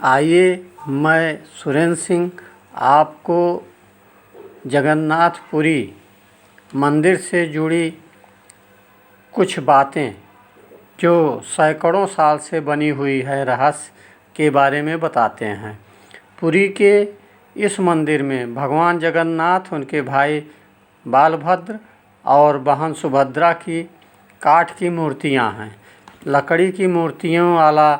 आइए मैं सुरेंद्र सिंह आपको जगन्नाथपुरी मंदिर से जुड़ी कुछ बातें जो सैकड़ों साल से बनी हुई है रहस्य के बारे में बताते हैं। पुरी के इस मंदिर में भगवान जगन्नाथ, उनके भाई बालभद्र और बहन सुभद्रा की काठ की मूर्तियां हैं। लकड़ी की मूर्तियों वाला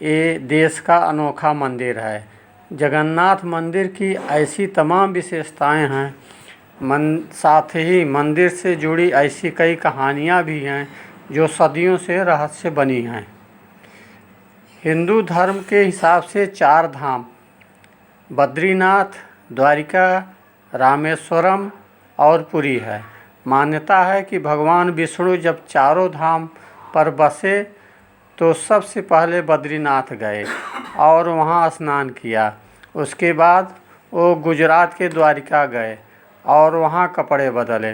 ये देश का अनोखा मंदिर है। जगन्नाथ मंदिर की ऐसी तमाम विशेषताएं हैं, साथ ही मंदिर से जुड़ी ऐसी कई कहानियां भी हैं जो सदियों से रहस्य बनी हैं। हिंदू धर्म के हिसाब से 4 धाम बद्रीनाथ, द्वारिका, रामेश्वरम और पुरी है। मान्यता है कि भगवान विष्णु जब चारों धाम पर बसे तो सबसे पहले बद्रीनाथ गए और वहां स्नान किया। उसके बाद वो गुजरात के द्वारिका गए और वहां कपड़े बदले।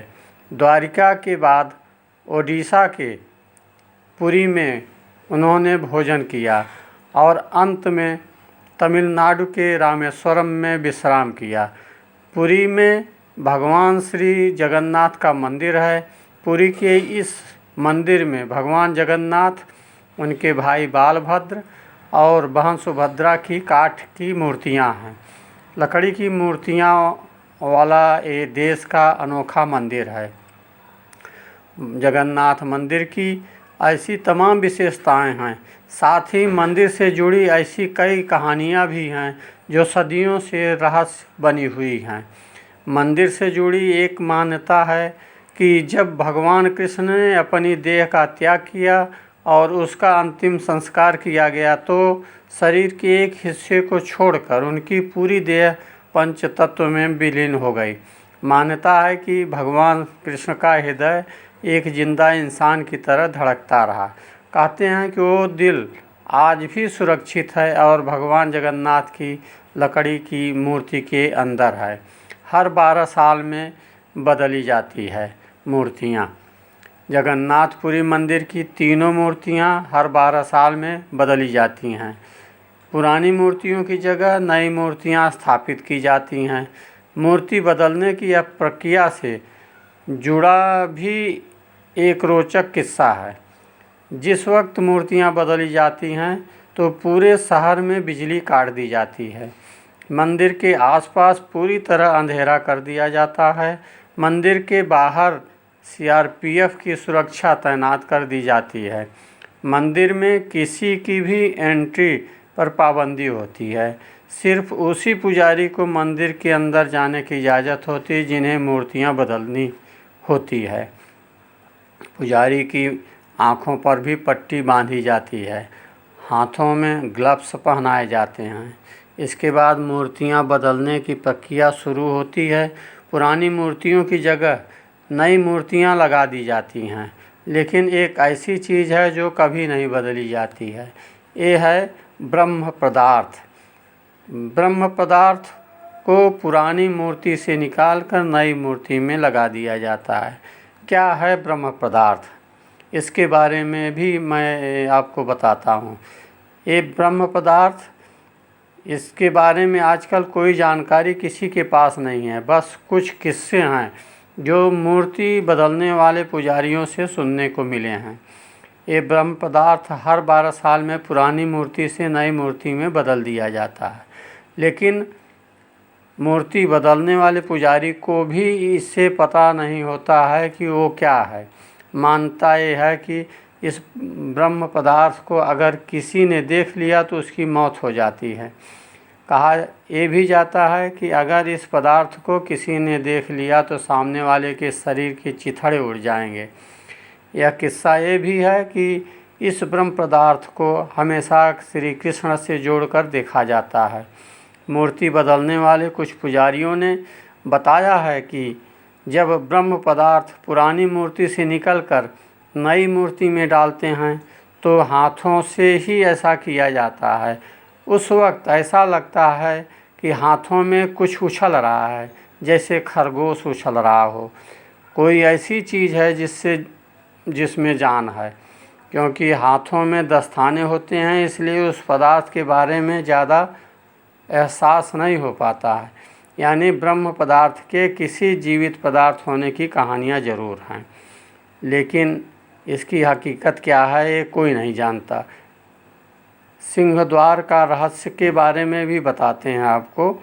द्वारिका के बाद ओडिशा के पुरी में उन्होंने भोजन किया और अंत में तमिलनाडु के रामेश्वरम में विश्राम किया। पुरी में भगवान श्री जगन्नाथ का मंदिर है। पुरी के इस मंदिर में भगवान जगन्नाथ, उनके भाई बालभद्र और बहन सुभद्रा की काठ की मूर्तियां हैं। लकड़ी की मूर्तियां वाला ये देश का अनोखा मंदिर है। जगन्नाथ मंदिर की ऐसी तमाम विशेषताएं हैं, साथ ही मंदिर से जुड़ी ऐसी कई कहानियां भी हैं जो सदियों से रहस्य बनी हुई हैं। मंदिर से जुड़ी एक मान्यता है कि जब भगवान कृष्ण ने अपनी देह का त्याग किया और उसका अंतिम संस्कार किया गया तो शरीर के एक हिस्से को छोड़कर उनकी पूरी देह पंच तत्व में विलीन हो गई। मान्यता है कि भगवान कृष्ण का हृदय एक जिंदा इंसान की तरह धड़कता रहा। कहते हैं कि वो दिल आज भी सुरक्षित है और भगवान जगन्नाथ की लकड़ी की मूर्ति के अंदर है। हर 12 साल में बदली जाती है मूर्तियाँ। जगन्नाथपुरी मंदिर की तीनों मूर्तियां हर 12 साल में बदली जाती हैं। पुरानी मूर्तियों की जगह नई मूर्तियां स्थापित की जाती हैं। मूर्ति बदलने की यह प्रक्रिया से जुड़ा भी एक रोचक किस्सा है। जिस वक्त मूर्तियां बदली जाती हैं तो पूरे शहर में बिजली काट दी जाती है। मंदिर के आसपास पूरी तरह अंधेरा कर दिया जाता है। मंदिर के बाहर सीआरपीएफ की सुरक्षा तैनात कर दी जाती है। मंदिर में किसी की भी एंट्री पर पाबंदी होती है। सिर्फ उसी पुजारी को मंदिर के अंदर जाने की इजाज़त होती है जिन्हें मूर्तियां बदलनी होती है। पुजारी की आँखों पर भी पट्टी बांधी जाती है। हाथों में ग्लव्स पहनाए जाते हैं। इसके बाद मूर्तियां बदलने की प्रक्रिया शुरू होती है। पुरानी मूर्तियों की जगह नई मूर्तियां लगा दी जाती हैं, लेकिन एक ऐसी चीज़ है जो कभी नहीं बदली जाती है। ये है ब्रह्म पदार्थ। ब्रह्म पदार्थ को पुरानी मूर्ति से निकालकर नई मूर्ति में लगा दिया जाता है। क्या है ब्रह्म पदार्थ, इसके बारे में भी मैं आपको बताता हूँ। ये ब्रह्म पदार्थ, इसके बारे में आजकल कोई जानकारी किसी के पास नहीं है। बस कुछ किस्से हैं जो मूर्ति बदलने वाले पुजारियों से सुनने को मिले हैं। ये ब्रह्म पदार्थ हर 12 साल में पुरानी मूर्ति से नई मूर्ति में बदल दिया जाता है, लेकिन मूर्ति बदलने वाले पुजारी को भी इससे पता नहीं होता है कि वो क्या है। मान्यता ये है कि इस ब्रह्म पदार्थ को अगर किसी ने देख लिया तो उसकी मौत हो जाती है। कहा ये भी जाता है कि अगर इस पदार्थ को किसी ने देख लिया तो सामने वाले के शरीर के चिथड़े उड़ जाएंगे। यह किस्सा ये भी है कि इस ब्रह्म पदार्थ को हमेशा श्री कृष्ण से जोड़कर देखा जाता है। मूर्ति बदलने वाले कुछ पुजारियों ने बताया है कि जब ब्रह्म पदार्थ पुरानी मूर्ति से निकलकर नई मूर्ति में डालते हैं तो हाथों से ही ऐसा किया जाता है। उस वक्त ऐसा लगता है कि हाथों में कुछ उछल रहा है, जैसे खरगोश उछल रहा हो। कोई ऐसी चीज़ है जिसमें जान है, क्योंकि हाथों में दस्ताने होते हैं, इसलिए उस पदार्थ के बारे में ज़्यादा एहसास नहीं हो पाता है। यानी ब्रह्म पदार्थ के किसी जीवित पदार्थ होने की कहानियाँ ज़रूर हैं, लेकिन इसकी हकीकत क्या है ये कोई नहीं जानता। सिंहद्वार का रहस्य के बारे में भी बताते हैं आपको।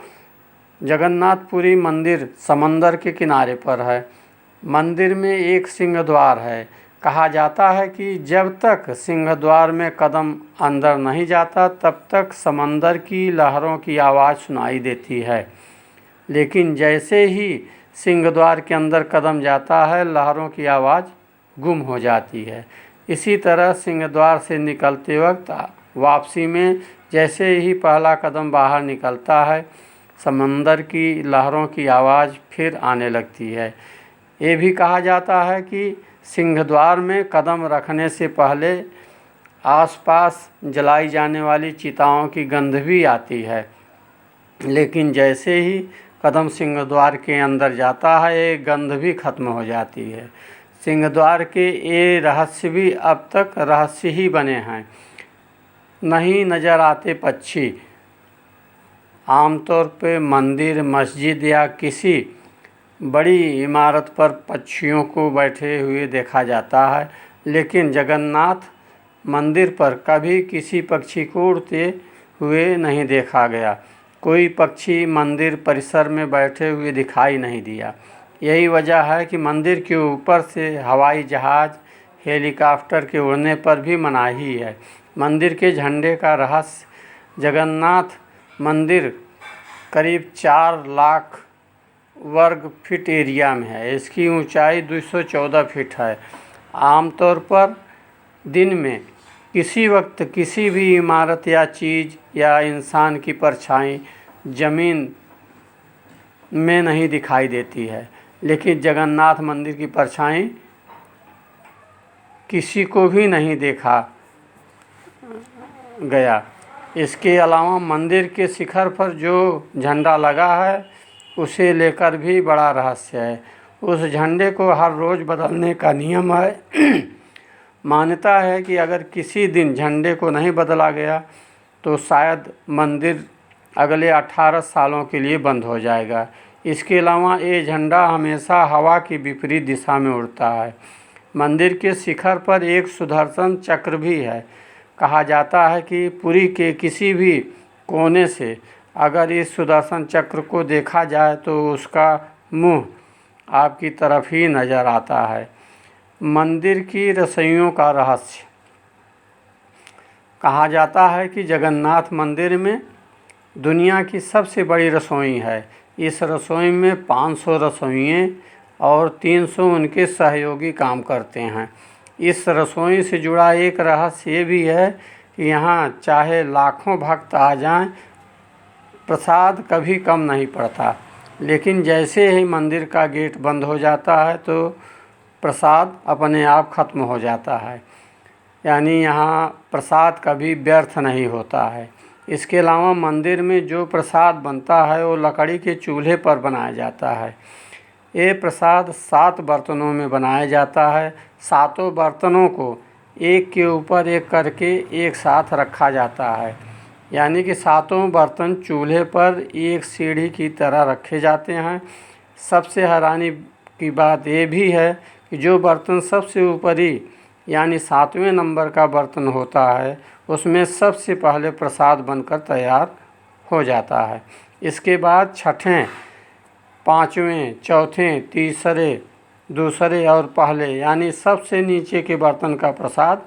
जगन्नाथपुरी मंदिर समंदर के किनारे पर है। मंदिर में एक सिंहद्वार है। कहा जाता है कि जब तक सिंहद्वार में कदम अंदर नहीं जाता तब तक समंदर की लहरों की आवाज़ सुनाई देती है, लेकिन जैसे ही सिंहद्वार के अंदर कदम जाता है लहरों की आवाज़ गुम हो जाती है। इसी तरह सिंहद्वार से निकलते वक्त वापसी में जैसे ही पहला कदम बाहर निकलता है समंदर की लहरों की आवाज़ फिर आने लगती है। ये भी कहा जाता है कि सिंहद्वार में कदम रखने से पहले आसपास जलाई जाने वाली चिताओं की गंध भी आती है, लेकिन जैसे ही कदम सिंहद्वार के अंदर जाता है ये गंध भी खत्म हो जाती है। सिंहद्वार के ये रहस्य भी अब तक रहस्य ही बने हैं। नहीं नज़र आते पक्षी। आमतौर पे मंदिर, मस्जिद या किसी बड़ी इमारत पर पक्षियों को बैठे हुए देखा जाता है, लेकिन जगन्नाथ मंदिर पर कभी किसी पक्षी को उड़ते हुए नहीं देखा गया। कोई पक्षी मंदिर परिसर में बैठे हुए दिखाई नहीं दिया। यही वजह है कि मंदिर के ऊपर से हवाई जहाज़, हेलीकॉप्टर के उड़ने पर भी मनाही है। मंदिर के झंडे का रहस्य। जगन्नाथ मंदिर करीब 4 लाख वर्ग फीट एरिया में है। इसकी ऊंचाई 214 फीट है। आमतौर पर दिन में किसी वक्त किसी भी इमारत या चीज़ या इंसान की परछाई ज़मीन में नहीं दिखाई देती है, लेकिन जगन्नाथ मंदिर की परछाई किसी को भी नहीं देखा गया। इसके अलावा मंदिर के शिखर पर जो झंडा लगा है उसे लेकर भी बड़ा रहस्य है। उस झंडे को हर रोज़ बदलने का नियम है। मान्यता है कि अगर किसी दिन झंडे को नहीं बदला गया तो शायद मंदिर अगले 18 सालों के लिए बंद हो जाएगा। इसके अलावा ये झंडा हमेशा हवा की विपरीत दिशा में उड़ता है। मंदिर के शिखर पर एक सुदर्शन चक्र भी है। कहा जाता है कि पुरी के किसी भी कोने से अगर इस सुदर्शन चक्र को देखा जाए तो उसका मुंह आपकी तरफ ही नज़र आता है। मंदिर की रसोइयों का रहस्य। कहा जाता है कि जगन्नाथ मंदिर में दुनिया की सबसे बड़ी रसोई है। इस रसोई में 500 रसोइये और 300 उनके सहयोगी काम करते हैं। इस रसोई से जुड़ा एक रहस्य ये भी है कि यहाँ चाहे लाखों भक्त आ जाएं, प्रसाद कभी कम नहीं पड़ता, लेकिन जैसे ही मंदिर का गेट बंद हो जाता है तो प्रसाद अपने आप खत्म हो जाता है। यानी यहाँ प्रसाद कभी व्यर्थ नहीं होता है। इसके अलावा मंदिर में जो प्रसाद बनता है वो लकड़ी के चूल्हे पर बनाया जाता है। ये प्रसाद 7 बर्तनों में बनाया जाता है। 7 बर्तनों को एक के ऊपर एक करके एक साथ रखा जाता है, यानी कि 7 बर्तन चूल्हे पर एक सीढ़ी की तरह रखे जाते हैं। सबसे हैरानी की बात ये भी है कि जो बर्तन सबसे ऊपरी यानी 7वें नंबर का बर्तन होता है उसमें सबसे पहले प्रसाद बनकर तैयार हो जाता है। इसके बाद छठें, 5वें, चौथे, तीसरे, दूसरे और पहले यानी सबसे नीचे के बर्तन का प्रसाद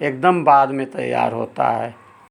एकदम बाद में तैयार होता है।